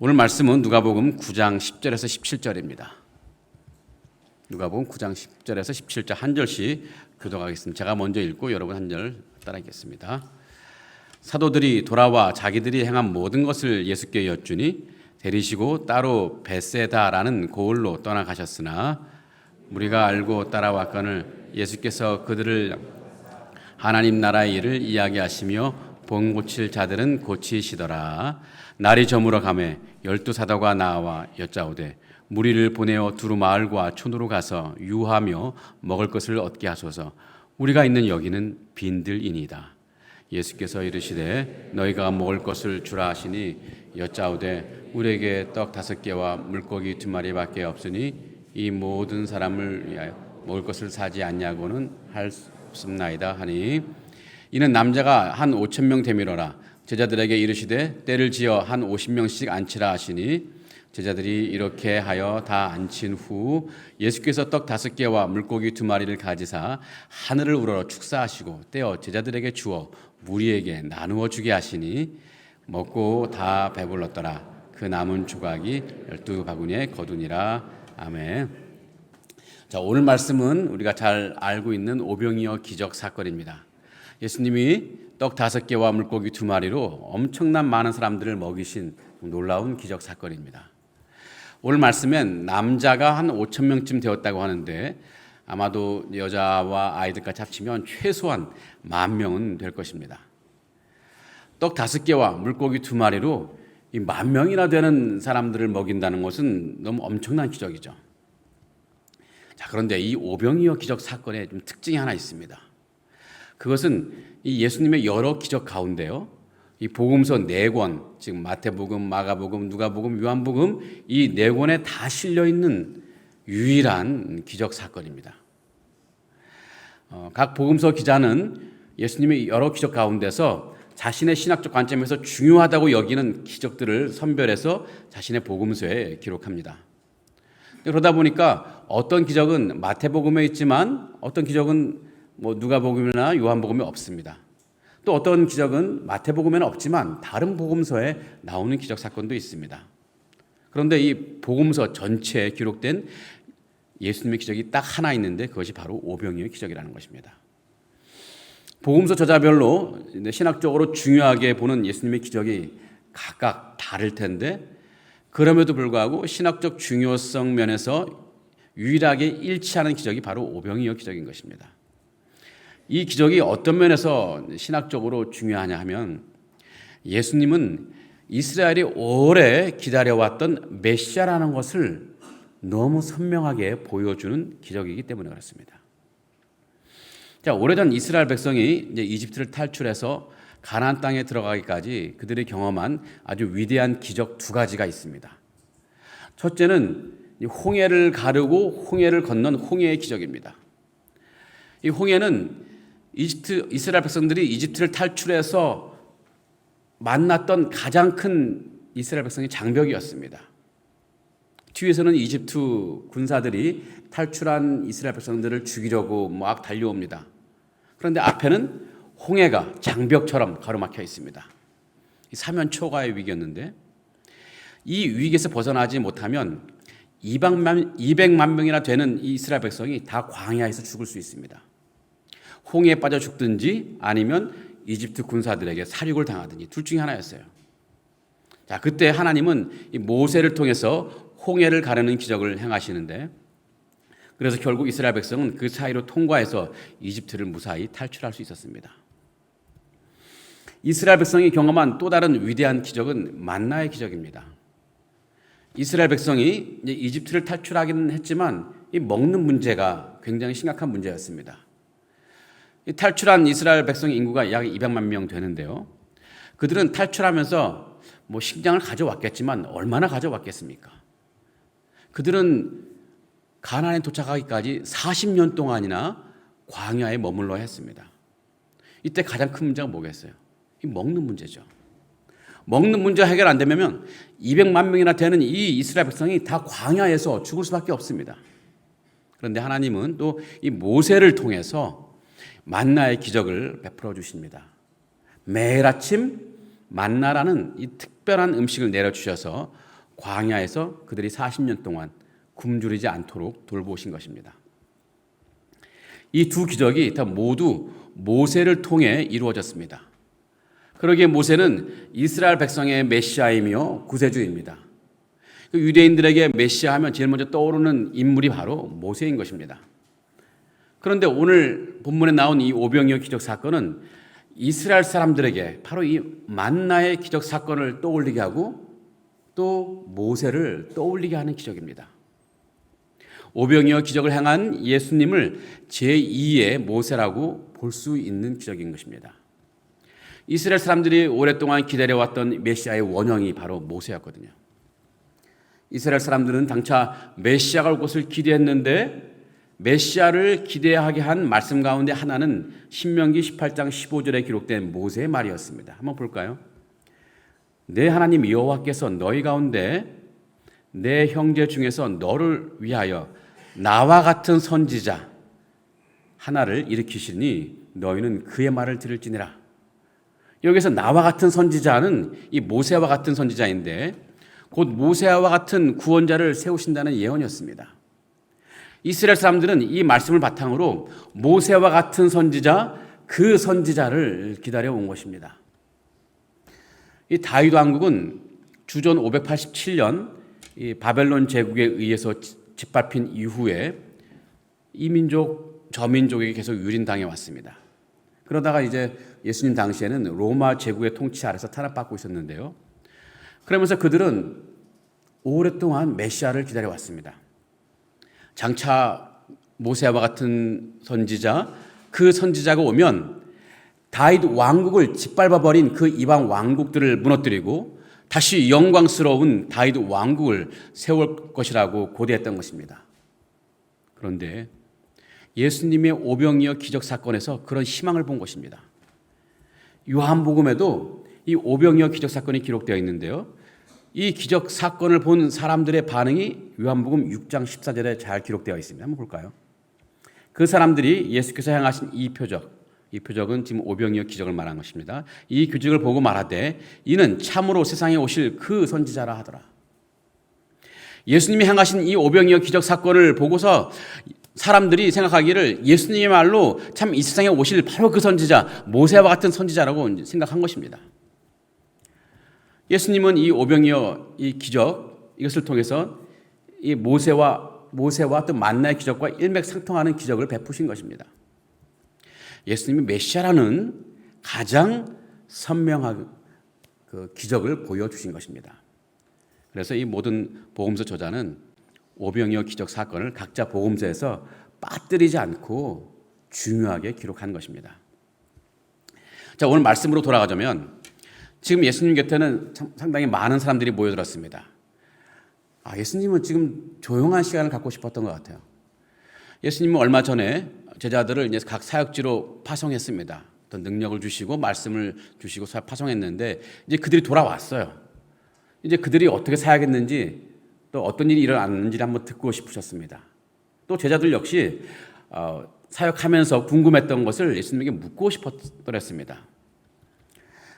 오늘 말씀은 누가복음 9장 10절에서 17절입니다. 누가복음 9장 10절에서 17절 한 절씩 교독하겠습니다. 제가 먼저 읽고 여러분 한 절 따라 읽겠습니다. 사도들이 돌아와 자기들이 행한 모든 것을 예수께 여쭈니 데리시고 따로 벳세다라는 고을로 떠나가셨으나 우리가 알고 따라왔거늘 예수께서 그들을 하나님 나라의 일을 이야기하시며 병 고칠 자들은 고치시더라. 날이 저물어 가매 12 사도가 나와 여짜오되 무리를 보내어 두루 마을과 촌으로 가서 유하며 먹을 것을 얻게 하소서. 우리가 있는 여기는 빈들이니이다. 예수께서 이르시되 너희가 먹을 것을 주라 하시니 여짜오되 우리에게 떡 5개와 물고기 2마리밖에 없으니 이 모든 사람을 위하여 먹을 것을 사지 않냐고는 할 수 없습나이다 하니 이는 남자가 한 5,000명 되밀어라. 제자들에게 이르시되 때를 지어 한 50명씩 앉히라 하시니 제자들이 이렇게 하여 다 앉힌 후 예수께서 떡 5개와 물고기 2마리를 가지사 하늘을 우러러 축사하시고 떼어 제자들에게 주어 무리에게 나누어 주게 하시니 먹고 다 배불렀더라. 그 남은 조각이 12바구니에 거두니라. 아멘. 자, 오늘 말씀은 우리가 잘 알고 있는 오병이어 기적 사건입니다. 예수님이 떡 5개와 물고기 2마리로 엄청난 많은 사람들을 먹이신 놀라운 기적 사건입니다. 오늘 말씀엔 남자가 한 5,000명쯤 되었다고 하는데 아마도 여자와 아이들까지 합치면 최소한 10,000명은 될 것입니다. 떡 5개와 물고기 2마리로 이 10,000명이나 되는 사람들을 먹인다는 것은 너무 엄청난 기적이죠. 자, 그런데 이 오병이어 기적 사건에 좀 특징이 하나 있습니다. 그것은 이 예수님의 여러 기적 가운데요, 이 복음서 4권, 즉 마태복음, 마가복음, 누가복음, 요한복음 이 4권에 다 실려 있는 유일한 기적 사건입니다. 각 복음서 기자는 예수님의 여러 기적 가운데서 자신의 신학적 관점에서 중요하다고 여기는 기적들을 선별해서 자신의 복음서에 기록합니다. 그러다 보니까 어떤 기적은 마태복음에 있지만 어떤 기적은 누가복음이나 요한복음에 없습니다. 또 어떤 기적은 마태복음에는 없지만 다른 복음서에 나오는 기적 사건도 있습니다. 그런데 이 복음서 전체에 기록된 예수님의 기적이 딱 하나 있는데 그것이 바로 오병이어 기적이라는 것입니다. 복음서 저자별로 신학적으로 중요하게 보는 예수님의 기적이 각각 다를 텐데 그럼에도 불구하고 신학적 중요성 면에서 유일하게 일치하는 기적이 바로 오병이어 기적인 것입니다. 이 기적이 어떤 면에서 신학적으로 중요하냐 하면 예수님은 이스라엘이 오래 기다려왔던 메시아라는 것을 너무 선명하게 보여주는 기적이기 때문에 그렇습니다. 자, 오래전 이스라엘 백성이 이제 이집트를 탈출해서 가나안 땅에 들어가기까지 그들이 경험한 아주 위대한 기적 2가지가 있습니다. 첫째는 홍해를 가르고 홍해를 건넌 홍해의 기적입니다. 이 홍해는 이스라엘 백성들이 이집트를 탈출해서 만났던 가장 큰 이스라엘 백성의 장벽이었습니다. 뒤에서는 이집트 군사들이 탈출한 이스라엘 백성들을 죽이려고 막 달려옵니다. 그런데 앞에는 홍해가 장벽처럼 가로막혀 있습니다. 사면초가의 위기였는데 이 위기에서 벗어나지 못하면 200만 명이나 되는 이스라엘 백성이 다 광야에서 죽을 수 있습니다. 홍해에 빠져 죽든지 아니면 이집트 군사들에게 살육을 당하든지 둘 중에 하나였어요. 자, 그때 하나님은 이 모세를 통해서 홍해를 가르는 기적을 행하시는데 그래서 결국 이스라엘 백성은 그 사이로 통과해서 이집트를 무사히 탈출할 수 있었습니다. 이스라엘 백성이 경험한 또 다른 위대한 기적은 만나의 기적입니다. 이스라엘 백성이 이제 이집트를 탈출하기는 했지만 이 먹는 문제가 굉장히 심각한 문제였습니다. 이 탈출한 이스라엘 백성의 인구가 약 200만 명 되는데요. 그들은 탈출하면서 식량을 가져왔겠지만 얼마나 가져왔겠습니까? 그들은 가나안에 도착하기까지 40년 동안이나 광야에 머물러야 했습니다. 이때 가장 큰 문제가 뭐겠어요? 이 먹는 문제죠. 먹는 문제 해결 안 되면 200만 명이나 되는 이 이스라엘 백성이 다 광야에서 죽을 수밖에 없습니다. 그런데 하나님은 또 이 모세를 통해서 만나의 기적을 베풀어 주십니다. 매일 아침 만나라는 이 특별한 음식을 내려주셔서 광야에서 그들이 40년 동안 굶주리지 않도록 돌보신 것입니다. 이 두 기적이 다 모두 모세를 통해 이루어졌습니다. 그러기에 모세는 이스라엘 백성의 메시아이며 구세주입니다. 유대인들에게 메시아 하면 제일 먼저 떠오르는 인물이 바로 모세인 것입니다. 그런데 오늘 본문에 나온 이 오병이어 기적 사건은 이스라엘 사람들에게 바로 이 만나의 기적 사건을 떠올리게 하고 또 모세를 떠올리게 하는 기적입니다. 오병이어 기적을 행한 예수님을 제2의 모세라고 볼 수 있는 기적인 것입니다. 이스라엘 사람들이 오랫동안 기다려왔던 메시아의 원형이 바로 모세였거든요. 이스라엘 사람들은 장차 메시아가 올 것을 기대했는데 메시아를 기대하게 한 말씀 가운데 하나는 신명기 18장 15절에 기록된 모세의 말이었습니다. 한번 볼까요? 내 하나님 여호와께서 너희 가운데 내 형제 중에서 너를 위하여 나와 같은 선지자 하나를 일으키시니 너희는 그의 말을 들을지니라. 여기서 나와 같은 선지자는 이 모세와 같은 선지자인데 곧 모세와 같은 구원자를 세우신다는 예언이었습니다. 이스라엘 사람들은 이 말씀을 바탕으로 모세와 같은 선지자, 그 선지자를 기다려온 것입니다. 이 다윗 왕국은 주전 587년 이 바벨론 제국에 의해서 짓밟힌 이후에 이 민족, 저 민족에게 계속 유린당해 왔습니다. 그러다가 이제 예수님 당시에는 로마 제국의 통치 아래서 탄압받고 있었는데요. 그러면서 그들은 오랫동안 메시아를 기다려왔습니다. 장차 모세와 같은 선지자, 그 선지자가 오면 다윗 왕국을 짓밟아버린 그 이방 왕국들을 무너뜨리고 다시 영광스러운 다윗 왕국을 세울 것이라고 고대했던 것입니다. 그런데 예수님의 오병이어 기적 사건에서 그런 희망을 본 것입니다. 요한복음에도 이 오병이어 기적 사건이 기록되어 있는데요. 이 기적 사건을 본 사람들의 반응이 요한복음 6장 14절에 잘 기록되어 있습니다. 한번 볼까요? 그 사람들이 예수께서 행하신 이 표적은 지금 오병이어 기적을 말한 것입니다. 이 기적을 보고 말하되 이는 참으로 세상에 오실 그 선지자라 하더라. 예수님이 행하신 이 오병이어 기적 사건을 보고서 사람들이 생각하기를 예수님의 말로 참 이 세상에 오실 바로 그 선지자, 모세와 같은 선지자라고 생각한 것입니다. 예수님은 이 오병이어 이 기적, 이것을 통해서 이 모세와 또 만나의 기적과 일맥상통하는 기적을 베푸신 것입니다. 예수님이 메시아라는 가장 선명한 그 기적을 보여주신 것입니다. 그래서 이 모든 복음서 저자는 오병이어 기적 사건을 각자 복음서에서 빠뜨리지 않고 중요하게 기록한 것입니다. 자, 오늘 말씀으로 돌아가자면 지금 예수님 곁에는 상당히 많은 사람들이 모여들었습니다. 예수님은 지금 조용한 시간을 갖고 싶었던 것 같아요. 예수님은 얼마 전에 제자들을 이제 각 사역지로 파송했습니다. 어떤 능력을 주시고 말씀을 주시고 파송했는데 이제 그들이 돌아왔어요. 이제 그들이 어떻게 사역했는지 또 어떤 일이 일어났는지를 한번 듣고 싶으셨습니다. 또 제자들 역시 사역하면서 궁금했던 것을 예수님에게 묻고 싶었더랬습니다.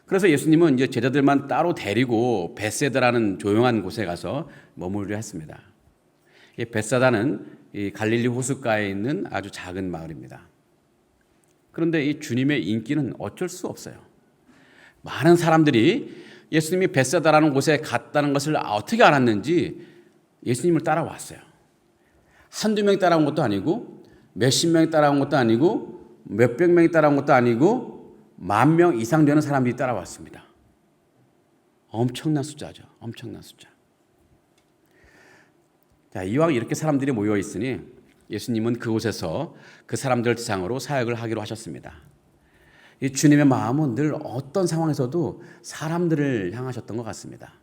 그래서 예수님은 이제 제자들만 따로 데리고 벳세다라는 조용한 곳에 가서 머무르려 했습니다. 이 벳사다는 이 갈릴리 호숫가에 있는 아주 작은 마을입니다. 그런데 이 주님의 인기는 어쩔 수 없어요. 많은 사람들이 예수님이 벳사다라는 곳에 갔다는 것을 어떻게 알았는지 예수님을 따라왔어요. 한두 명이 따라온 것도 아니고 몇십 명이 따라온 것도 아니고 몇백 명이 따라온 것도 아니고 10,000명 이상 되는 사람들이 따라왔습니다. 엄청난 숫자죠. 엄청난 숫자. 자, 이왕 이렇게 사람들이 모여 있으니 예수님은 그곳에서 그 사람들 대상으로 사역을 하기로 하셨습니다. 이 주님의 마음은 늘 어떤 상황에서도 사람들을 향하셨던 것 같습니다.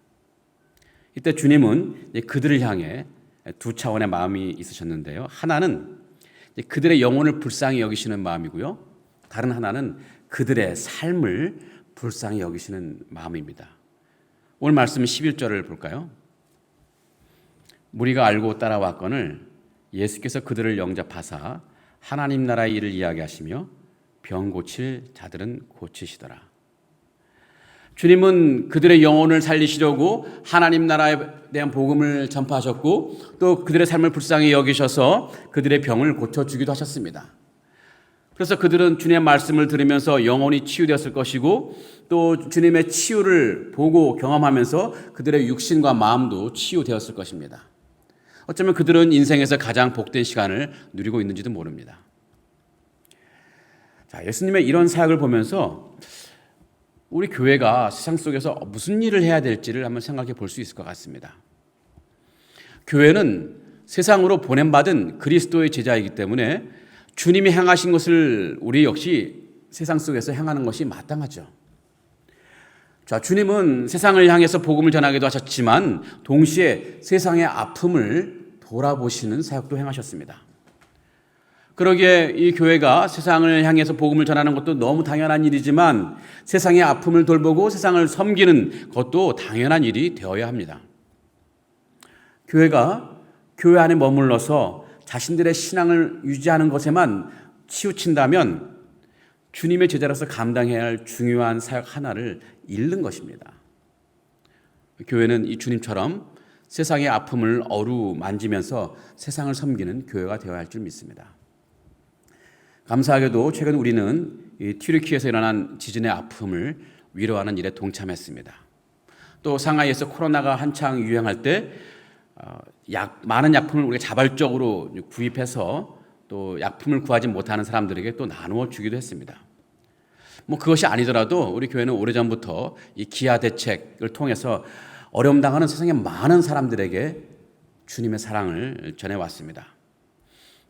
이때 주님은 그들을 향해 두 차원의 마음이 있으셨는데요. 하나는 그들의 영혼을 불쌍히 여기시는 마음이고요. 다른 하나는 그들의 삶을 불쌍히 여기시는 마음입니다. 오늘 말씀 11절을 볼까요? 무리가 알고 따라왔거늘 예수께서 그들을 영접하사 하나님 나라의 일을 이야기하시며 병 고칠 자들은 고치시더라. 주님은 그들의 영혼을 살리시려고 하나님 나라에 대한 복음을 전파하셨고 또 그들의 삶을 불쌍히 여기셔서 그들의 병을 고쳐주기도 하셨습니다. 그래서 그들은 주님의 말씀을 들으면서 영혼이 치유되었을 것이고 또 주님의 치유를 보고 경험하면서 그들의 육신과 마음도 치유되었을 것입니다. 어쩌면 그들은 인생에서 가장 복된 시간을 누리고 있는지도 모릅니다. 자, 예수님의 이런 사역을 보면서 우리 교회가 세상 속에서 무슨 일을 해야 될지를 한번 생각해 볼 수 있을 것 같습니다. 교회는 세상으로 보냄받은 그리스도의 제자이기 때문에 주님이 행하신 것을 우리 역시 세상 속에서 행하는 것이 마땅하죠. 자, 주님은 세상을 향해서 복음을 전하기도 하셨지만 동시에 세상의 아픔을 돌아보시는 사역도 행하셨습니다. 그러기에 이 교회가 세상을 향해서 복음을 전하는 것도 너무 당연한 일이지만 세상의 아픔을 돌보고 세상을 섬기는 것도 당연한 일이 되어야 합니다. 교회가 교회 안에 머물러서 자신들의 신앙을 유지하는 것에만 치우친다면 주님의 제자로서 감당해야 할 중요한 사역 하나를 잃는 것입니다. 교회는 이 주님처럼 세상의 아픔을 어루만지면서 세상을 섬기는 교회가 되어야 할 줄 믿습니다. 감사하게도 최근 우리는 이 튀르키예에서 일어난 지진의 아픔을 위로하는 일에 동참했습니다. 또 상하이에서 코로나가 한창 유행할 때 많은 약품을 우리가 자발적으로 구입해서 또 약품을 구하지 못하는 사람들에게 또 나누어 주기도 했습니다. 그것이 아니더라도 우리 교회는 오래전부터 이 기아 대책을 통해서 어려움 당하는 세상의 많은 사람들에게 주님의 사랑을 전해왔습니다.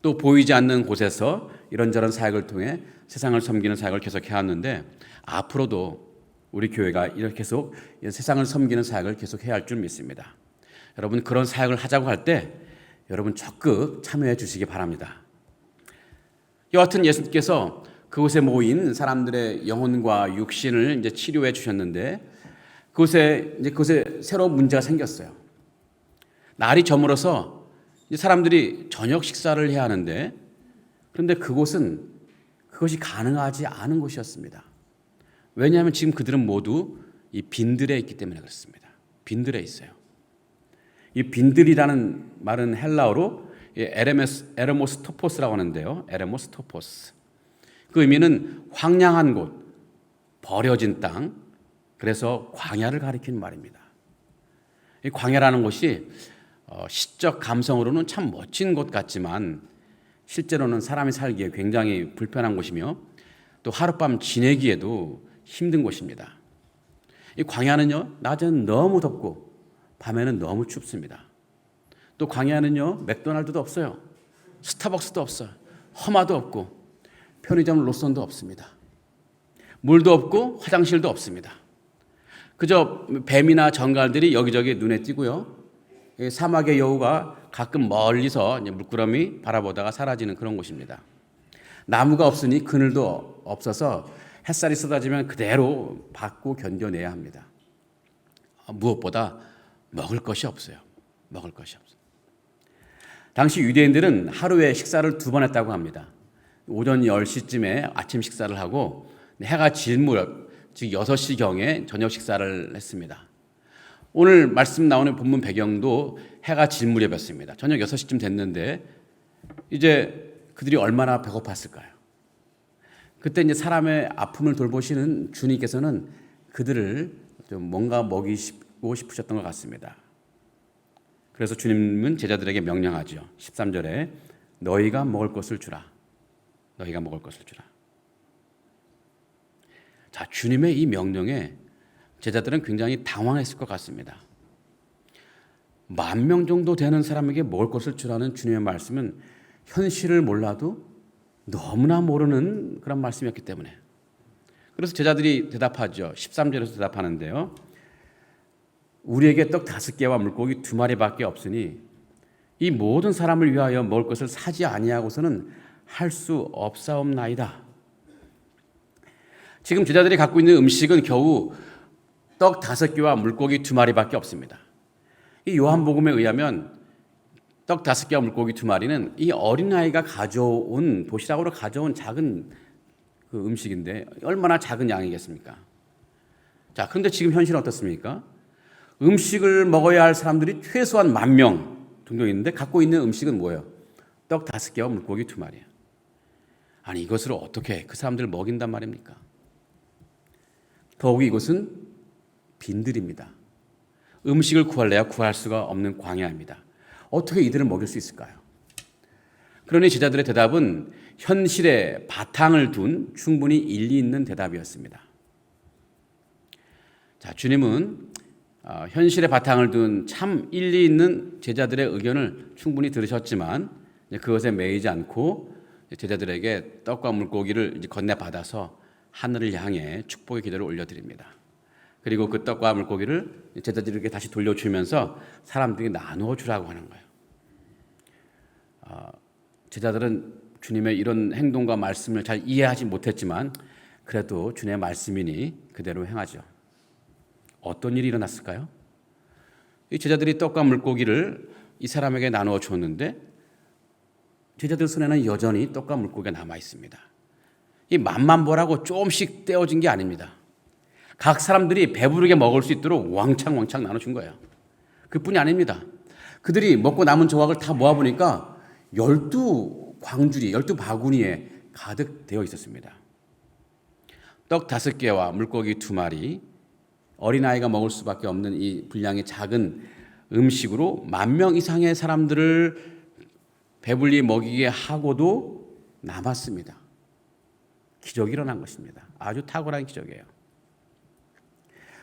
또 보이지 않는 곳에서 이런저런 사역을 통해 세상을 섬기는 사역을 계속 해왔는데 앞으로도 우리 교회가 이렇게 계속 세상을 섬기는 사역을 계속 해야 할 줄 믿습니다. 여러분 그런 사역을 하자고 할 때 여러분 적극 참여해 주시기 바랍니다. 여하튼 예수님께서 그곳에 모인 사람들의 영혼과 육신을 이제 치료해 주셨는데 그곳에 새로운 문제가 생겼어요. 날이 저물어서 사람들이 저녁 식사를 해야 하는데 그런데 그것이 가능하지 않은 곳이었습니다. 왜냐하면 지금 그들은 모두 이 빈들에 있기 때문에 그렇습니다. 빈들에 있어요. 이 빈들이라는 말은 헬라어로 에레모스토포스라고 하는데요. 에레모스토포스. 그 의미는 황량한 곳, 버려진 땅, 그래서 광야를 가리키는 말입니다. 이 광야라는 곳이 시적 감성으로는 참 멋진 곳 같지만 실제로는 사람이 살기에 굉장히 불편한 곳이며 또 하룻밤 지내기에도 힘든 곳입니다. 이 광야는요, 낮에는 너무 덥고 밤에는 너무 춥습니다. 또 광야는요, 맥도날드도 없어요. 스타벅스도 없어요. 허마도 없고 편의점 로선도 없습니다. 물도 없고 화장실도 없습니다. 그저 뱀이나 정갈들이 여기저기 눈에 띄고요. 사막의 여우가 가끔 멀리서 물끄러미 바라보다가 사라지는 그런 곳입니다. 나무가 없으니 그늘도 없어서 햇살이 쏟아지면 그대로 받고 견뎌내야 합니다. 무엇보다 먹을 것이 없어요. 먹을 것이 없어요. 당시 유대인들은 하루에 식사를 2번 했다고 합니다. 오전 10시쯤에 아침 식사를 하고 해가 질 무렵, 즉 6시경에 저녁 식사를 했습니다. 오늘 말씀 나오는 본문 배경도 해가 질 무렵이었습니다. 저녁 6시쯤 됐는데 이제 그들이 얼마나 배고팠을까요? 그때 이제 사람의 아픔을 돌보시는 주님께서는 그들을 좀 뭔가 먹이고 싶으셨던 것 같습니다. 그래서 주님은 제자들에게 명령하죠. 13절에 너희가 먹을 것을 주라. 너희가 먹을 것을 주라. 자, 주님의 이 명령에 제자들은 굉장히 당황했을 것 같습니다. 10,000명 정도 되는 사람에게 먹을 것을 주라는 주님의 말씀은 현실을 몰라도 너무나 모르는 그런 말씀이었기 때문에 그래서 제자들이 대답하죠. 13절에서 대답하는데요. 우리에게 떡 5개와 물고기 2마리밖에 없으니 이 모든 사람을 위하여 먹을 것을 사지 아니하고서는 할 수 없사옵나이다. 지금 제자들이 갖고 있는 음식은 겨우 떡 5개와 물고기 2마리밖에 없습니다. 이 요한복음에 의하면 떡 5개와 물고기 2마리는 이 어린아이가 가져온 도시락으로 가져온 작은 그 음식인데 얼마나 작은 양이겠습니까? 자, 그런데 지금 현실은 어떻습니까? 음식을 먹어야 할 사람들이 최소한 10,000명 정도 있는데 갖고 있는 음식은 뭐예요? 떡 5개와 물고기 2마리예요. 아니, 이것을 어떻게 그 사람들을 먹인단 말입니까? 더욱이 이것은 빈들입니다. 음식을 구할래야 구할 수가 없는 광야입니다. 어떻게 이들을 먹일 수 있을까요? 그러니 제자들의 대답은 현실에 바탕을 둔 충분히 일리 있는 대답이었습니다. 자, 주님은 현실에 바탕을 둔 참 일리 있는 제자들의 의견을 충분히 들으셨지만 그것에 매이지 않고 제자들에게 떡과 물고기를 건네받아서 하늘을 향해 축복의 기도를 올려드립니다. 그리고 그 떡과 물고기를 제자들에게 다시 돌려주면서 사람들에게 나누어 주라고 하는 거예요. 제자들은 주님의 이런 행동과 말씀을 잘 이해하지 못했지만 그래도 주님의 말씀이니 그대로 행하죠. 어떤 일이 일어났을까요? 이 제자들이 떡과 물고기를 이 사람에게 나누어 줬는데 제자들 손에는 여전히 떡과 물고기가 남아 있습니다. 이 맛만 보라고 조금씩 떼어진 게 아닙니다. 각 사람들이 배부르게 먹을 수 있도록 왕창 나눠준 거예요. 그뿐이 아닙니다. 그들이 먹고 남은 조각을 다 모아보니까 12광주리, 12바구니에 가득 되어 있었습니다. 떡 5개와 물고기 2마리, 어린아이가 먹을 수밖에 없는 이 분량이 작은 음식으로 10,000명 이상의 사람들을 배불리 먹이게 하고도 남았습니다. 기적이 일어난 것입니다. 아주 탁월한 기적이에요.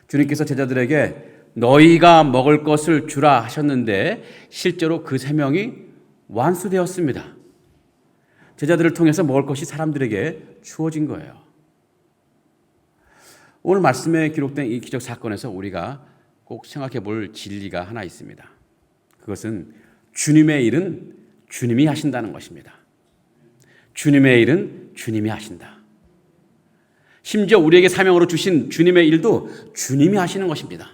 주님께서 제자들에게 너희가 먹을 것을 주라 하셨는데 실제로 그 세명이 완수되었습니다. 제자들을 통해서 먹을 것이 사람들에게 주어진 거예요. 오늘 말씀에 기록된 이 기적 사건에서 우리가 꼭 생각해 볼 진리가 하나 있습니다. 그것은 주님의 일은 주님이 하신다는 것입니다. 주님의 일은 주님이 하신다. 심지어 우리에게 사명으로 주신 주님의 일도 주님이 하시는 것입니다.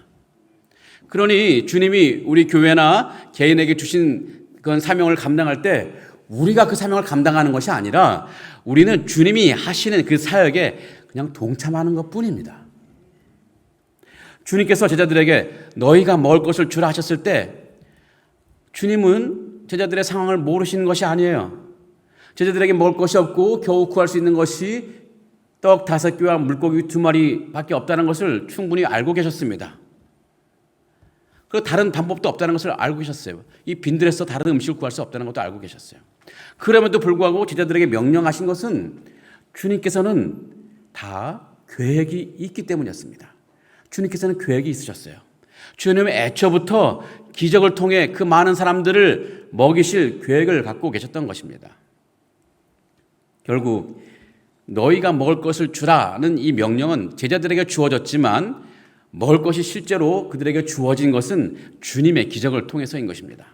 그러니 주님이 우리 교회나 개인에게 주신 그런 사명을 감당할 때 우리가 그 사명을 감당하는 것이 아니라 우리는 주님이 하시는 그 사역에 그냥 동참하는 것뿐입니다. 주님께서 제자들에게 너희가 먹을 것을 주라 하셨을 때 주님은 제자들의 상황을 모르시는 것이 아니에요. 제자들에게 먹을 것이 없고 겨우 구할 수 있는 것이 떡 5개와 물고기 2마리밖에 없다는 것을 충분히 알고 계셨습니다. 그리고 다른 방법도 없다는 것을 알고 계셨어요. 이 빈들에서 다른 음식을 구할 수 없다는 것도 알고 계셨어요. 그럼에도 불구하고 제자들에게 명령하신 것은 주님께서는 다 계획이 있기 때문이었습니다. 주님께서는 계획이 있으셨어요. 주님의 애초부터 기적을 통해 그 많은 사람들을 먹이실 계획을 갖고 계셨던 것입니다. 결국 너희가 먹을 것을 주라는 이 명령은 제자들에게 주어졌지만 먹을 것이 실제로 그들에게 주어진 것은 주님의 기적을 통해서인 것입니다.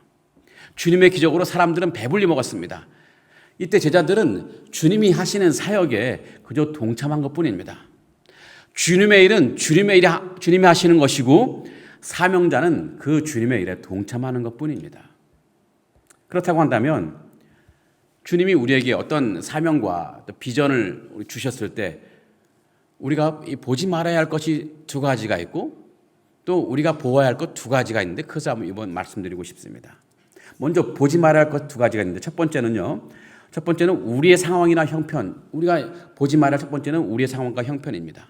주님의 기적으로 사람들은 배불리 먹었습니다. 이때 제자들은 주님이 하시는 사역에 그저 동참한 것뿐입니다. 주님의 일은 주님이 하시는 것이고 사명자는 그 주님의 일에 동참하는 것뿐입니다. 그렇다고 한다면 주님이 우리에게 어떤 사명과 비전을 주셨을 때 우리가 보지 말아야 할 것이 2가지가 있고 또 우리가 보아야 할 것 2가지가 있는데 그것을 한번 이번 말씀드리고 싶습니다. 먼저 보지 말아야 할 것 2가지가 있는데 첫 번째는 우리의 상황이나 형편. 우리가 보지 말아야 할 첫 번째는 우리의 상황과 형편입니다.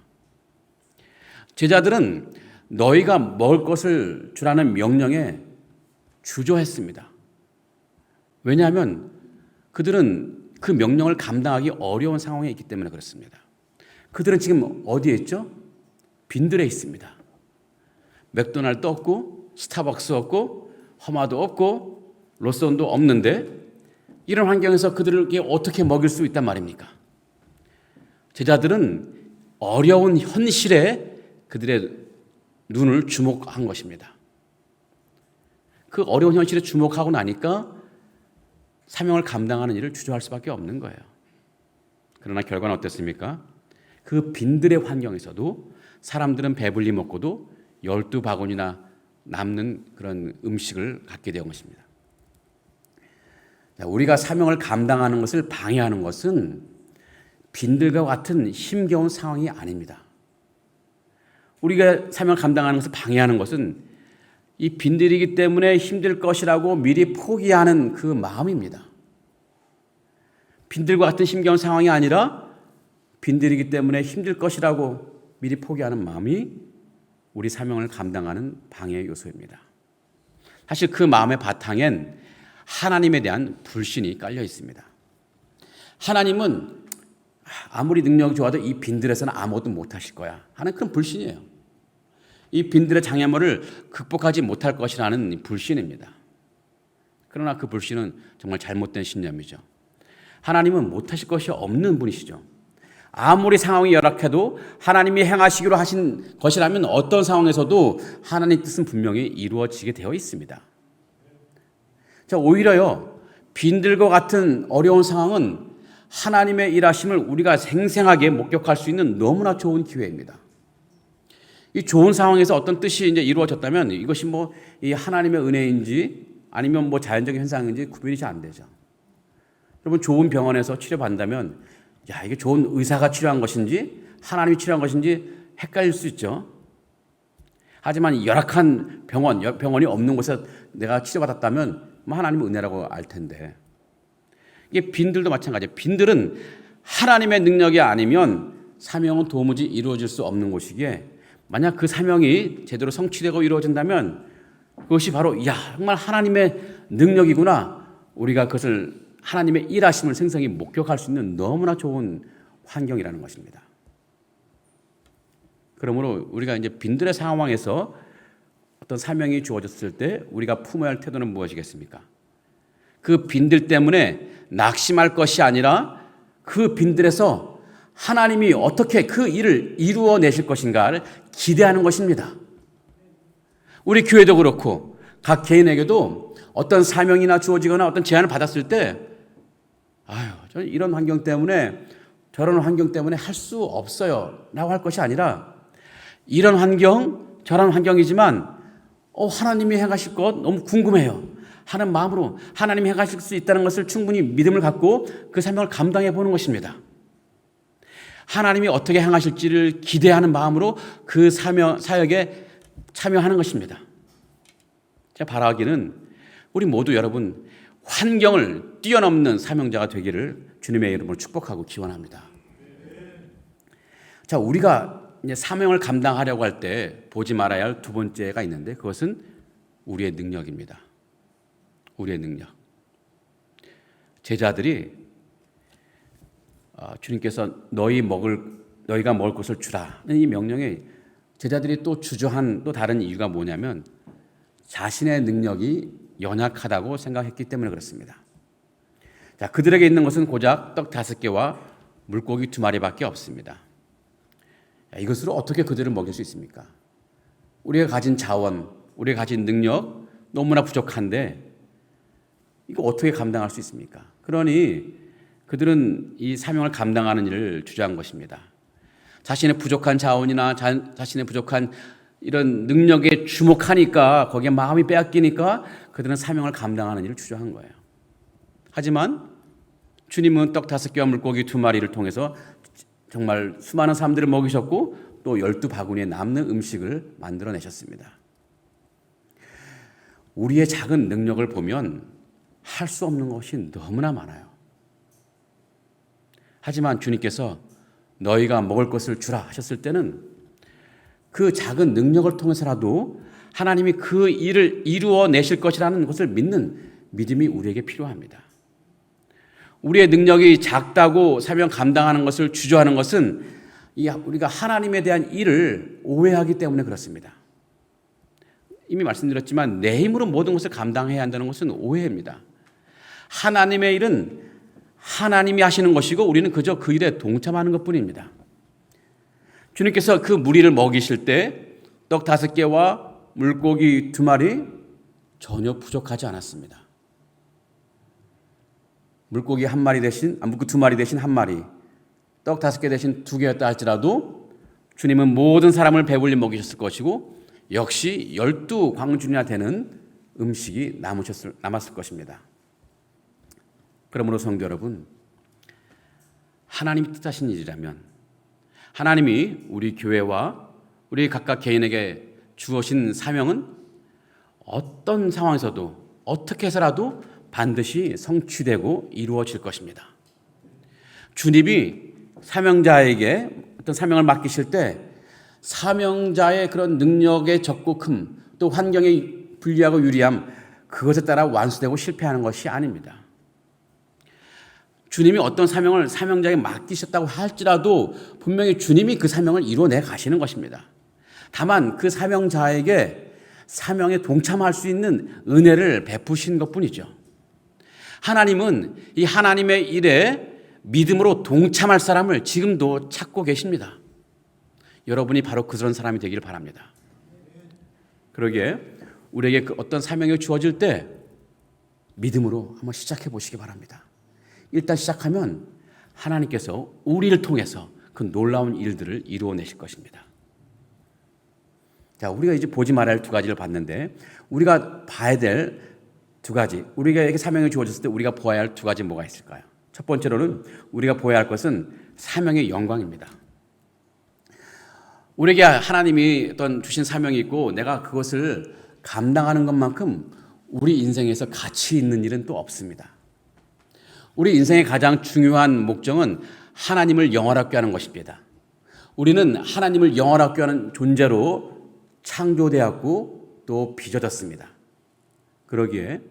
제자들은 너희가 먹을 것을 주라는 명령에 주저했습니다. 왜냐하면 그들은 그 명령을 감당하기 어려운 상황에 있기 때문에 그렇습니다. 그들은 지금 어디에 있죠? 빈들에 있습니다. 맥도날드 없고 스타벅스 없고 허마도 없고 로선도 없는데 이런 환경에서 그들에게 어떻게 먹일 수 있단 말입니까? 제자들은 어려운 현실에 그들의 눈을 주목한 것입니다. 그 어려운 현실에 주목하고 나니까 사명을 감당하는 일을 주저할 수밖에 없는 거예요. 그러나 결과는 어땠습니까? 그 빈들의 환경에서도 사람들은 배불리 먹고도 12바구니나 남는 그런 음식을 갖게 된 것입니다. 우리가 사명을 감당하는 것을 방해하는 것은 빈들과 같은 힘겨운 상황이 아닙니다. 우리가 사명을 감당하는 것을 방해하는 것은 이 빈들이기 때문에 힘들 것이라고 미리 포기하는 그 마음입니다. 빈들과 같은 힘겨운 상황이 아니라 빈들이기 때문에 힘들 것이라고 미리 포기하는 마음이 우리 사명을 감당하는 방해 요소입니다. 사실 그 마음의 바탕엔 하나님에 대한 불신이 깔려 있습니다. 하나님은 아무리 능력이 좋아도 이 빈들에서는 아무것도 못하실 거야 하는 그런 불신이에요. 이 빈들의 장애물을 극복하지 못할 것이라는 불신입니다. 그러나 그 불신은 정말 잘못된 신념이죠. 하나님은 못하실 것이 없는 분이시죠. 아무리 상황이 열악해도 하나님이 행하시기로 하신 것이라면 어떤 상황에서도 하나님 뜻은 분명히 이루어지게 되어 있습니다. 자, 오히려요, 빈들과 같은 어려운 상황은 하나님의 일하심을 우리가 생생하게 목격할 수 있는 너무나 좋은 기회입니다. 이 좋은 상황에서 어떤 뜻이 이제 이루어졌다면 이것이 뭐 이 하나님의 은혜인지 아니면 뭐 자연적인 현상인지 구별이 잘 안 되죠. 여러분, 좋은 병원에서 치료받는다면 야, 이게 좋은 의사가 치료한 것인지 하나님이 치료한 것인지 헷갈릴 수 있죠. 하지만 열악한 병원이 없는 곳에서 내가 치료받았다면 뭐 하나님의 은혜라고 알 텐데, 이게 빈들도 마찬가지예요. 빈들은 하나님의 능력이 아니면 사명은 도무지 이루어질 수 없는 곳이기에, 만약 그 사명이 제대로 성취되고 이루어진다면 그것이 바로 야, 정말 하나님의 능력이구나, 우리가 그것을 하나님의 일하심을 생생히 목격할 수 있는 너무나 좋은 환경이라는 것입니다. 그러므로 우리가 이제 빈들의 상황에서 어떤 사명이 주어졌을 때 우리가 품어야 할 태도는 무엇이겠습니까? 그 빈들 때문에 낙심할 것이 아니라 그 빈들에서 하나님이 어떻게 그 일을 이루어내실 것인가를 기대하는 것입니다. 우리 교회도 그렇고 각 개인에게도 어떤 사명이나 주어지거나 어떤 제안을 받았을 때 저는 이런 환경 때문에 저런 환경 때문에 할 수 없어요 라고 할 것이 아니라, 이런 환경 저런 환경이지만 하나님이 행하실 것 너무 궁금해요 하는 마음으로 하나님이 행하실 수 있다는 것을 충분히 믿음을 갖고 그 사명을 감당해 보는 것입니다. 하나님이 어떻게 행하실지를 기대하는 마음으로 그 사역에 참여하는 것입니다. 제가 바라기는 우리 모두 여러분 환경을 뛰어넘는 사명자가 되기를 주님의 이름으로 축복하고 기원합니다. 자, 우리가 이제 사명을 감당하려고 할 때 보지 말아야 할 두 번째가 있는데, 그것은 우리의 능력입니다. 우리의 능력. 제자들이 주님께서 너희가 먹을 것을 주라는 이 명령에 제자들이 또 주저한 또 다른 이유가 뭐냐면 자신의 능력이 연약하다고 생각했기 때문에 그렇습니다. 자, 그들에게 있는 것은 고작 떡 5개와 물고기 2마리밖에 없습니다. 이것으로 어떻게 그들을 먹일 수 있습니까? 우리가 가진 자원, 우리가 가진 능력 너무나 부족한데 이거 어떻게 감당할 수 있습니까? 그러니 그들은 이 사명을 감당하는 일을 주저한 것입니다. 자신의 부족한 자원이나 자신의 부족한 이런 능력에 주목하니까, 거기에 마음이 빼앗기니까 그들은 사명을 감당하는 일을 주저한 거예요. 하지만 주님은 떡 5개와 물고기 2마리를 통해서 정말 수많은 사람들을 먹이셨고 또 12바구니에 남는 음식을 만들어내셨습니다. 우리의 작은 능력을 보면 할 수 없는 것이 너무나 많아요. 하지만 주님께서 너희가 먹을 것을 주라 하셨을 때는 그 작은 능력을 통해서라도 하나님이 그 일을 이루어내실 것이라는 것을 믿는 믿음이 우리에게 필요합니다. 우리의 능력이 작다고 사명 감당하는 것을 주저하는 것은 우리가 하나님에 대한 일을 오해하기 때문에 그렇습니다. 이미 말씀드렸지만 내 힘으로 모든 것을 감당해야 한다는 것은 오해입니다. 하나님의 일은 하나님이 하시는 것이고 우리는 그저 그 일에 동참하는 것뿐입니다. 주님께서 그 무리를 먹이실 때 떡 5개와 물고기 2마리 전혀 부족하지 않았습니다. 물고기 1마리 대신, 물고기 2마리 대신 1마리, 떡 5개 대신 2개였다 할지라도 주님은 모든 사람을 배불리 먹이셨을 것이고 역시 12광준이나 되는 음식이 남았을 것입니다. 그러므로 성도 여러분, 하나님이 뜻하신 일이라면, 하나님이 우리 교회와 우리 각각 개인에게 주어진 사명은 어떤 상황에서도 어떻게 해서라도 반드시 성취되고 이루어질 것입니다. 주님이 사명자에게 어떤 사명을 맡기실 때 사명자의 그런 능력의 적고함, 또 환경의 불리하고 유리함, 그것에 따라 완수되고 실패하는 것이 아닙니다. 주님이 어떤 사명을 사명자에게 맡기셨다고 할지라도 분명히 주님이 그 사명을 이루어내 가시는 것입니다. 다만 그 사명자에게 사명에 동참할 수 있는 은혜를 베푸신 것뿐이죠. 하나님은 이 하나님의 일에 믿음으로 동참할 사람을 지금도 찾고 계십니다. 여러분이 바로 그런 사람이 되기를 바랍니다. 그러기에 우리에게 그 어떤 사명이 주어질 때 믿음으로 한번 시작해 보시기 바랍니다. 일단 시작하면 하나님께서 우리를 통해서 그 놀라운 일들을 이루어내실 것입니다. 자, 우리가 이제 보지 말아야 할 두 가지를 봤는데 우리가 봐야 될 두 가지, 우리에게 사명이 주어졌을 때 우리가 보아야 할 두 가지 뭐가 있을까요? 첫 번째로는 우리가 보아야 할 것은 사명의 영광입니다. 우리에게 하나님이 어떤 주신 사명이 있고 내가 그것을 감당하는 것만큼 우리 인생에서 가치 있는 일은 또 없습니다. 우리 인생의 가장 중요한 목적은 하나님을 영원하게 하는 것입니다. 우리는 하나님을 영원하게 하는 존재로 창조되었고 또 빚어졌습니다. 그러기에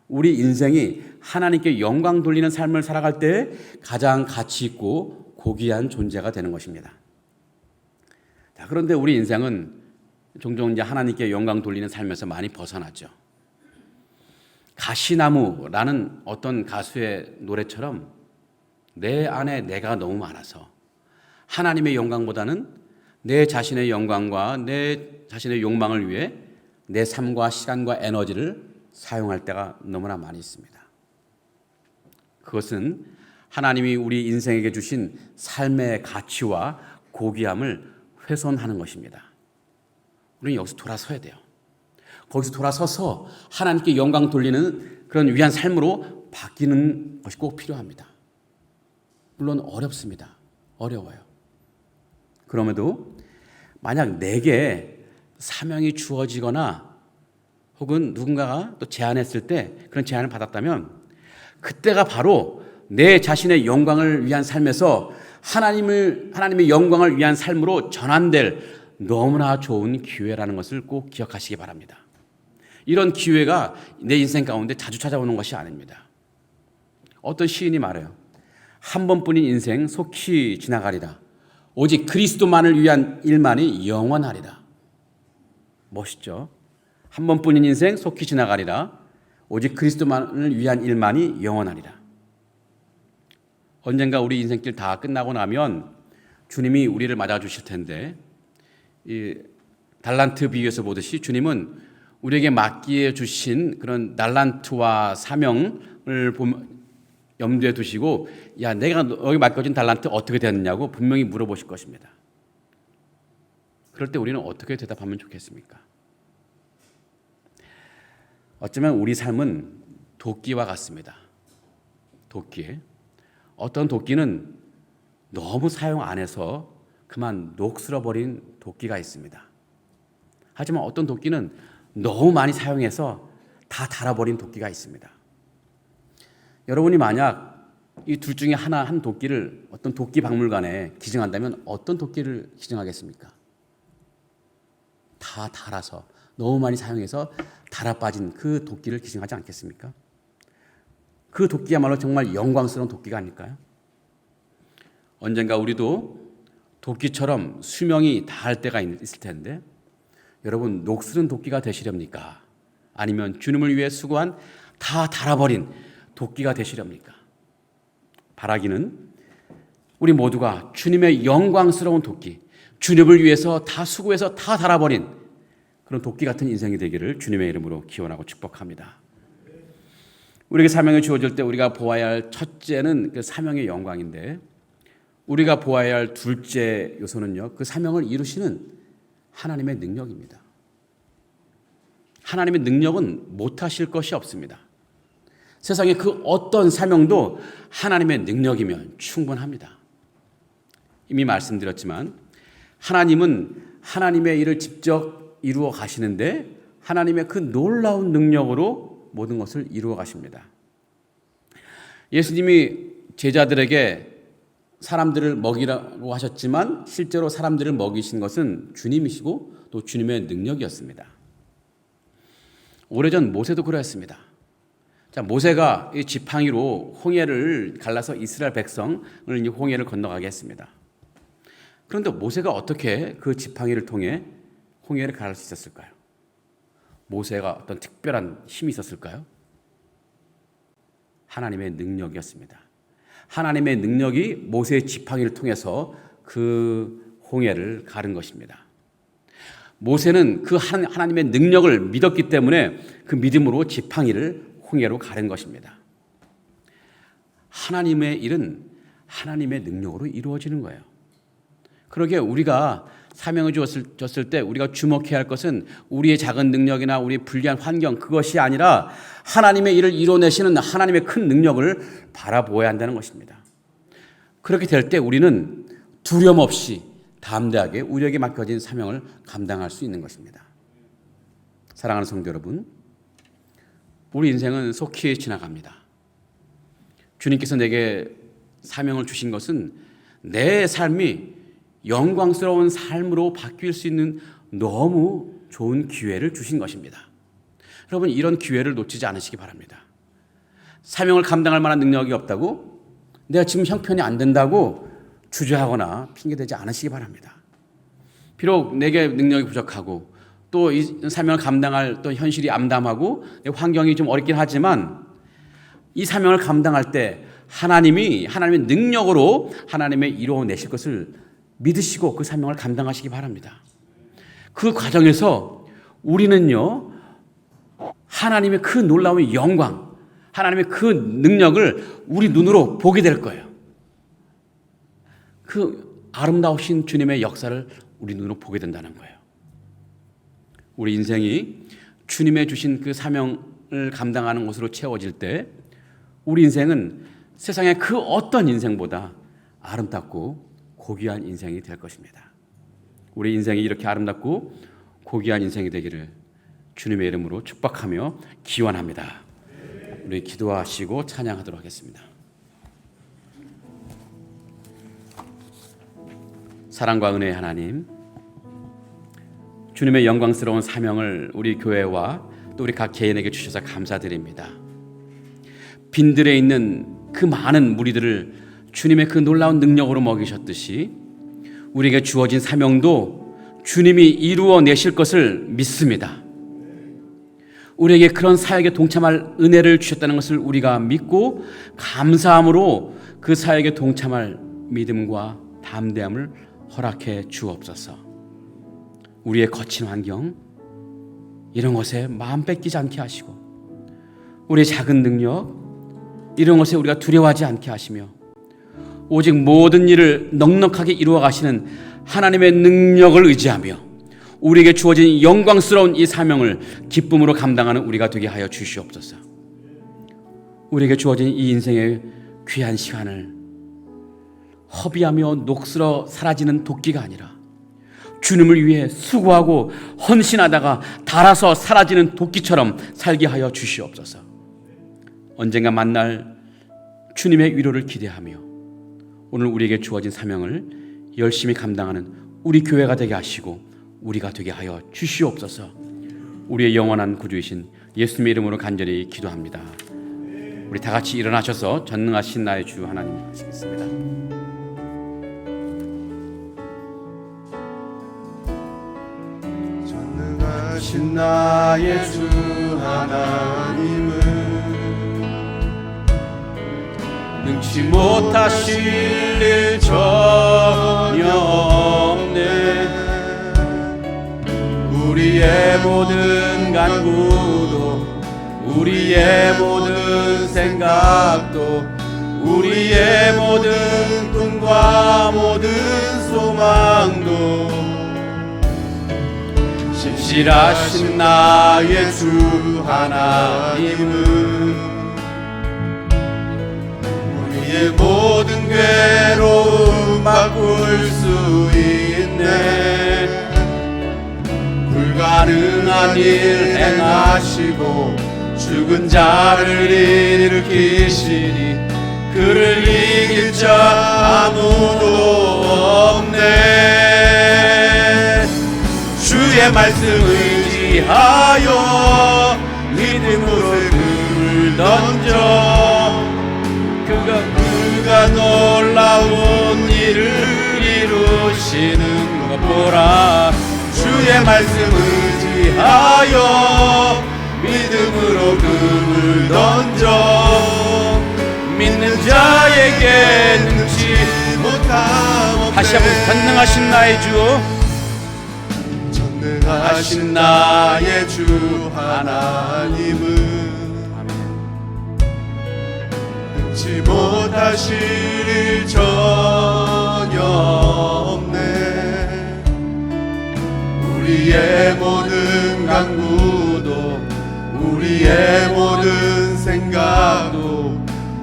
우리 인생이 하나님께 영광 돌리는 삶을 살아갈 때 가장 가치 있고 고귀한 존재가 되는 것입니다. 자, 그런데 우리 인생은 종종 이제 하나님께 영광 돌리는 삶에서 많이 벗어나죠. 가시나무라는 어떤 가수의 노래처럼 내 안에 내가 너무 많아서 하나님의 영광보다는 내 자신의 영광과 내 자신의 욕망을 위해 내 삶과 시간과 에너지를 사용할 때가 너무나 많이 있습니다. 그것은 하나님이 우리 인생에게 주신 삶의 가치와 고귀함을 훼손하는 것입니다. 우리는 여기서 돌아서야 돼요. 거기서 돌아서서 하나님께 영광 돌리는 그런 위한 삶으로 바뀌는 것이 꼭 필요합니다. 물론 어렵습니다. 어려워요. 그럼에도 만약 내게 사명이 주어지거나 혹은 누군가가 또 제안했을 때 그런 제안을 받았다면 그때가 바로 내 자신의 영광을 위한 삶에서 하나님의 영광을 위한 삶으로 전환될 너무나 좋은 기회라는 것을 꼭 기억하시기 바랍니다. 이런 기회가 내 인생 가운데 자주 찾아오는 것이 아닙니다. 어떤 시인이 말해요. 한 번뿐인 인생 속히 지나가리라. 오직 그리스도만을 위한 일만이 영원하리라. 멋있죠? 한 번뿐인 인생 속히 지나가리라. 오직 그리스도만을 위한 일만이 영원하리라. 언젠가 우리 인생길 다 끝나고 나면 주님이 우리를 맞아주실 텐데 이 달란트 비유에서 보듯이 주님은 우리에게 맡기에 주신 그런 달란트와 사명을 염두에 두시고 야 내가 너에게 맡겨진 달란트 어떻게 됐느냐고 분명히 물어보실 것입니다. 그럴 때 우리는 어떻게 대답하면 좋겠습니까? 어쩌면 우리 삶은 도끼와 같습니다. 도끼에 어떤 도끼는 너무 사용 안 해서 그만 녹슬어버린 도끼가 있습니다. 하지만 어떤 도끼는 너무 많이 사용해서 다 닳아버린 도끼가 있습니다. 여러분이 만약 이 둘 중에 한 도끼를 어떤 도끼 박물관에 기증한다면 어떤 도끼를 기증하겠습니까? 다 닳아서 너무 많이 사용해서 닳아빠진 그 도끼를 기증하지 않겠습니까? 그 도끼야말로 정말 영광스러운 도끼가 아닐까요? 언젠가 우리도 도끼처럼 수명이 다할 때가 있을 텐데 여러분 녹슬은 도끼가 되시렵니까? 아니면 주님을 위해 수고한 다 닳아버린 도끼가 되시렵니까? 바라기는 우리 모두가 주님의 영광스러운 도끼, 주님을 위해서 다 수고해서 다 닳아버린 그런 도끼 같은 인생이 되기를 주님의 이름으로 기원하고 축복합니다. 우리에게 사명이 주어질 때 우리가 보아야 할 첫째는 그 사명의 영광인데 우리가 보아야 할 둘째 요소는요, 그 사명을 이루시는 하나님의 능력입니다. 하나님의 능력은 못하실 것이 없습니다. 세상에 그 어떤 사명도 하나님의 능력이면 충분합니다. 이미 말씀드렸지만 하나님은 하나님의 일을 직접 이루어 가시는데 하나님의 그 놀라운 능력으로 모든 것을 이루어 가십니다. 예수님이 제자들에게 사람들을 먹이라고 하셨지만 실제로 사람들을 먹이신 것은 주님이시고 또 주님의 능력이었습니다. 오래전 모세도 그러했습니다. 자, 모세가 이 지팡이로 홍해를 갈라서 이스라엘 백성을 이 홍해를 건너가게 했습니다. 그런데 모세가 어떻게 그 지팡이를 통해 홍해를 갈할 수 있었을까요? 모세가 어떤 특별한 힘이 있었을까요? 하나님의 능력이었습니다. 하나님의 능력이 모세의 지팡이를 통해서 그 홍해를 가른 것입니다. 모세는 그 하나님의 능력을 믿었기 때문에 그 믿음으로 지팡이를 홍해로 가른 것입니다. 하나님의 일은 하나님의 능력으로 이루어지는 거예요. 그러게 우리가 사명을 줬을 때 우리가 주목해야 할 것은 우리의 작은 능력이나 우리의 불리한 환경, 그것이 아니라 하나님의 일을 이뤄내시는 하나님의 큰 능력을 바라보아야 한다는 것입니다. 그렇게 될 때 우리는 두려움 없이 담대하게 우리에게 맡겨진 사명을 감당할 수 있는 것입니다. 사랑하는 성도 여러분, 우리 인생은 속히 지나갑니다. 주님께서 내게 사명을 주신 것은 내 삶이 영광스러운 삶으로 바뀔 수 있는 너무 좋은 기회를 주신 것입니다. 여러분, 이런 기회를 놓치지 않으시기 바랍니다. 사명을 감당할 만한 능력이 없다고, 내가 지금 형편이 안 된다고 주저하거나 핑계대지 않으시기 바랍니다. 비록 내게 능력이 부족하고 또 이 사명을 감당할 또 현실이 암담하고 환경이 좀 어렵긴 하지만 이 사명을 감당할 때 하나님의 능력으로 하나님의 이루어내실 것을 믿으시고 그 사명을 감당하시기 바랍니다. 그 과정에서 우리는요, 하나님의 그 놀라운 영광, 하나님의 그 능력을 우리 눈으로 보게 될 거예요. 그 아름다우신 주님의 역사를 우리 눈으로 보게 된다는 거예요. 우리 인생이 주님의 주신 그 사명을 감당하는 것으로 채워질 때 우리 인생은 세상의 그 어떤 인생보다 아름답고 고귀한 인생이 될 것입니다. 우리 인생이 이렇게 아름답고 고귀한 인생이 되기를 주님의 이름으로 축복하며 기원합니다. 우리 기도하시고 찬양하도록 하겠습니다. 사랑과 은혜의 하나님, 주님의 영광스러운 사명을 우리 교회와 또 우리 각 개인에게 주셔서 감사드립니다. 빈들에 있는 그 많은 무리들을 주님의 그 놀라운 능력으로 먹이셨듯이 우리에게 주어진 사명도 주님이 이루어내실 것을 믿습니다. 우리에게 그런 사역에 동참할 은혜를 주셨다는 것을 우리가 믿고 감사함으로 그 사역에 동참할 믿음과 담대함을 허락해 주옵소서. 우리의 거친 환경, 이런 것에 마음 뺏기지 않게 하시고 우리의 작은 능력, 이런 것에 우리가 두려워하지 않게 하시며 오직 모든 일을 넉넉하게 이루어 가시는 하나님의 능력을 의지하며 우리에게 주어진 영광스러운 이 사명을 기쁨으로 감당하는 우리가 되게 하여 주시옵소서. 우리에게 주어진 이 인생의 귀한 시간을 허비하며 녹슬어 사라지는 도끼가 아니라 주님을 위해 수고하고 헌신하다가 닳아서 사라지는 도끼처럼 살게 하여 주시옵소서. 언젠가 만날 주님의 위로를 기대하며 오늘 우리에게 주어진 사명을 열심히 감당하는 우리 교회가 되게 하시고 우리가 되게 하여 주시옵소서. 우리의 영원한 구주이신 예수님의 이름으로 간절히 기도합니다. 우리 다 같이 일어나셔서 전능하신 나의 주 하나님 하시겠습니다. 전능하신 나의 주 하나님은 능치 못하실 일 전혀 없네. 우리의 모든 간구도 우리의 모든 생각도 우리의 모든 꿈과 모든 소망도 신실하신 나의 주 하나님은 우리의 모든 괴로움 바꿀 수 있네. 불가능한 일 행하시고 죽은 자를 일으키시니 그를 이길 자 아무도 없네. 주의 말씀 의지하여 믿음으로 금을 던져 그가 놀라운 일을 이루시는 것 보라. 주의 말씀 의지하여 믿음으로 금을 던져 믿는 자에게 능치 못함. 다시 한번 전능하신 나의 주, 전능하신 나의 주 하나님은 능치 못하실 일 전혀 없네. 우리의 모든 간구도 우리의 모든 생각도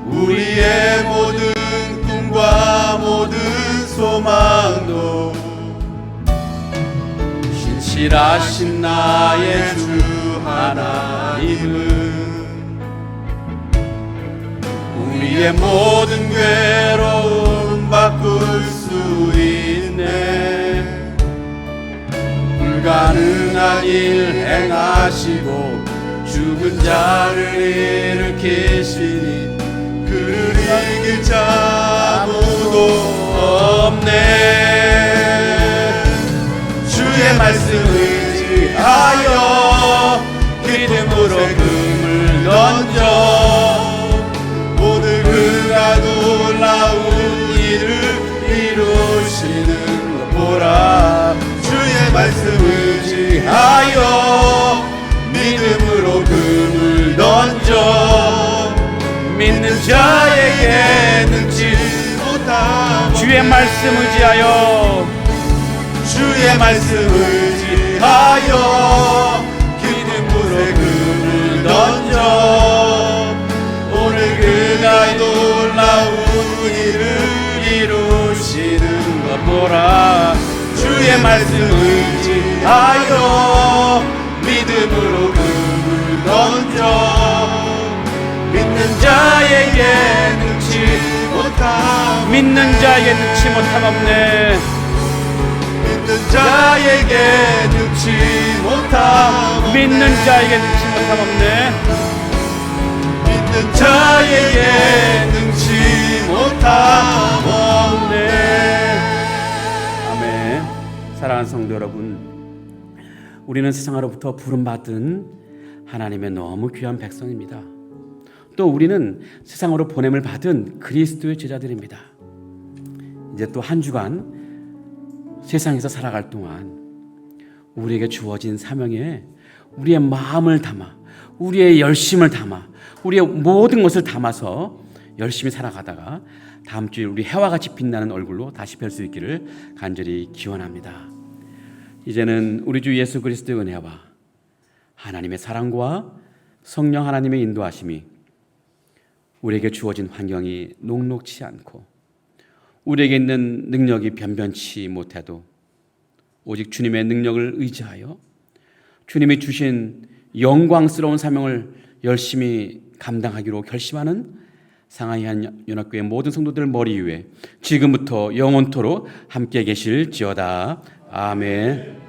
우리의 모든 꿈과 모든 소망도 신실하신 나의 주 하나님은 우리의 모든 괴로움 바꿀 수 있네. 불가능한 일 행하시고 죽은 자를 일으키시니 그를 이길 자 아무도 없네. 주의 말씀 의지하여 믿음으로 금을 던져 오늘 그가 놀라운 일을 이루시는 것 보라. 주의 말씀 의지하여 믿음으로 금을 던져 믿는 자에게 능치 못함. 주의 말씀 의지하여 주의 말씀 의지하여 믿음으로 금을 던져 오늘 그가 놀라운 일을 이루시는 것 보라. 주의 말씀 의지하여 믿음으로 금을 던져 믿는 자에게 능치 못함. 믿는 자에게 능치 못함 없네. 믿는 자에게 능치 못함 없네. 믿는 자에게 능치 못함 없네. 믿는 자에게 능치 못함 없네. 아멘. 사랑하는 성도 여러분, 우리는 세상으로부터 부름받은 하나님의 너무 귀한 백성입니다. 또 우리는 세상으로 보냄을 받은 그리스도의 제자들입니다. 이제 또 한 주간 세상에서 살아갈 동안 우리에게 주어진 사명에 우리의 마음을 담아, 우리의 열심을 담아, 우리의 모든 것을 담아서 열심히 살아가다가 다음 주에 우리 해와 같이 빛나는 얼굴로 다시 뵐 수 있기를 간절히 기원합니다. 이제는 우리 주 예수 그리스도의 은혜와 하나님의 사랑과 성령 하나님의 인도하심이 우리에게 주어진 환경이 녹록치 않고 우리에게 있는 능력이 변변치 못해도 오직 주님의 능력을 의지하여 주님이 주신 영광스러운 사명을 열심히 감당하기로 결심하는 상하이 연합교회 모든 성도들 머리 위에 지금부터 영원토록 함께 계실지어다. 아멘.